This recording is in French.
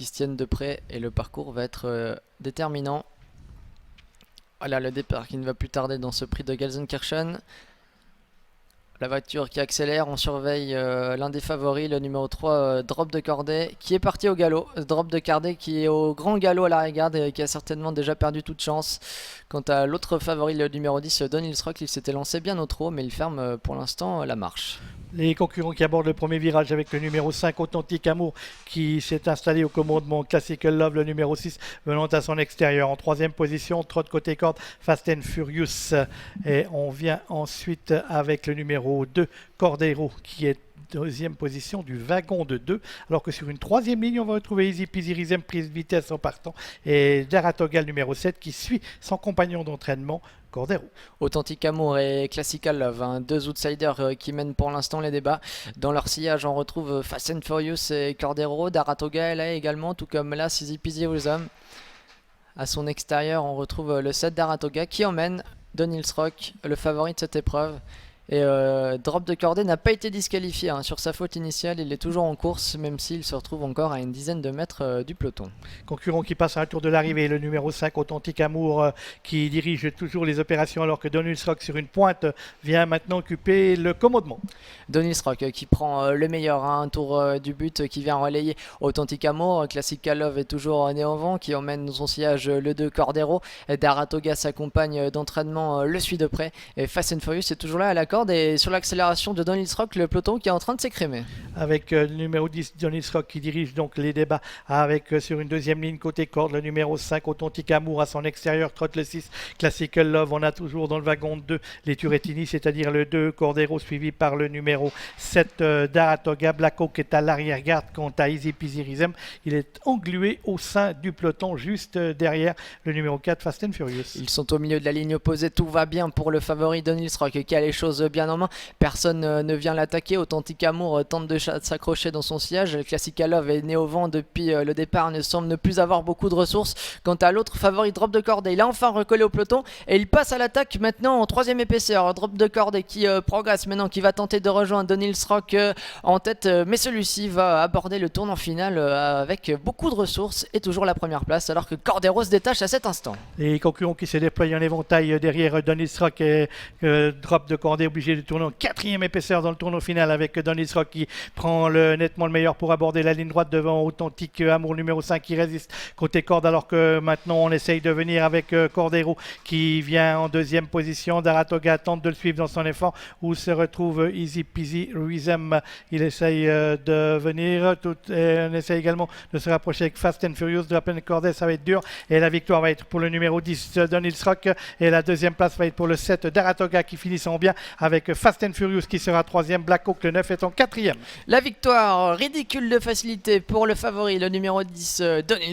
qui se tiennent de près et le parcours va être déterminant. Voilà le départ qui ne va plus tarder dans ce prix de Gelsenkirchen. La voiture qui accélère, on surveille l'un des favoris, le numéro 3, Drop de Corday, qui est parti au galop. Drop de Corday qui est au grand galop à la regarde et qui a certainement déjà perdu toute chance. Quant à l'autre favori, le numéro 10, Don Ilsrock, il s'était lancé bien au trot, mais il ferme pour l'instant la marche. Les concurrents qui abordent le premier virage avec le numéro 5, Authentique Amour, qui s'est installé au commandement. Classical Love, le numéro 6, venant à son extérieur. En troisième position, Trot côté corde, Fast and Furious. Et on vient ensuite avec le numéro 2, Cordero, qui est deuxième position du wagon de 2, alors que sur une troisième ligne, on va retrouver Easy Peasy Rizem, prise de vitesse en partant, et Daratoga, le numéro 7, qui suit son compagnon d'entraînement, Cordero. Authentique Amour et Classical Love, deux outsiders qui mènent pour l'instant les débats. Dans leur sillage, on retrouve Fast and Furious et Cordero. Daratoga est là également, tout comme là, Easy Peasy Rizem. À son extérieur, on retrouve le 7 Daratoga qui emmène Don Ilsrock, le favori de cette épreuve. Et Drop de Corday n'a pas été disqualifié sur sa faute initiale, il est toujours en course même s'il se retrouve encore à une dizaine de mètres du peloton. Concurrent qui passe à un tour de l'arrivée, le numéro 5, Authentique Amour, qui dirige toujours les opérations alors que Don Ilsrock sur une pointe vient maintenant occuper le commandement. Don Ilsrock qui prend le meilleur à un tour du but, qui vient relayer Authentique Amour. Classical Love est toujours né en vent, qui emmène dans son sillage le 2 Cordero. Daratoga, sa compagne d'entraînement, le suit de près. Et Fast and Furious est toujours là à la corde. Et sur l'accélération de Don Ilsrock, le peloton qui est en train de s'écrémer. Avec le numéro 10, Don Ilsrock, qui dirige donc les débats avec sur une deuxième ligne côté corde, le numéro 5, Authentique Amour à son extérieur, Trot le 6, Classical Love. On a toujours dans le wagon de 2 les Turettini, c'est-à-dire le 2 Cordero suivi par le numéro 7 Daratoga. Blackhawk est à l'arrière-garde quant à Easy Peasy Rizem. Il est englué au sein du peloton juste derrière le numéro 4 Fast and Furious. Ils sont au milieu de la ligne opposée, tout va bien pour le favori Don Ilsrock qui a les choses bien en main, personne ne vient l'attaquer. Authentique Amour tente de s'accrocher dans son sillage. Classical Love est né au vent depuis le départ, ne semble ne plus avoir beaucoup de ressources. Quant à l'autre favori, Drop de Corday, il a enfin recollé au peloton et il passe à l'attaque maintenant en troisième épaisseur. Drop de Corday qui progresse maintenant, qui va tenter de rejoindre Don Ilsrock en tête, mais celui-ci va aborder le tournant final avec beaucoup de ressources et toujours la première place, alors que Cordero se détache à cet instant. Les concurrents qui se déploient en éventail derrière Don Ilsrock et Drop de Corday obligé de tourner en quatrième épaisseur dans le tournoi final avec Don Ilsrock qui prend nettement le meilleur pour aborder la ligne droite devant Authentique Amour numéro 5 qui résiste côté corde, alors que maintenant on essaye de venir avec Cordero qui vient en deuxième position. Daratoga tente de le suivre dans son effort où se retrouve Easy Peasy Rizem. Il essaye de venir, on essaye également de se rapprocher avec Fast and Furious de la pleine corde, ça va être dur et la victoire va être pour le numéro 10 Don Ilsrock et la deuxième place va être pour le 7 Daratoga qui finit son bien avec Fast and Furious qui sera troisième. Blackhawk le 9 est en quatrième. La victoire ridicule de facilité pour le favori, le numéro 10 Don Ilsrock.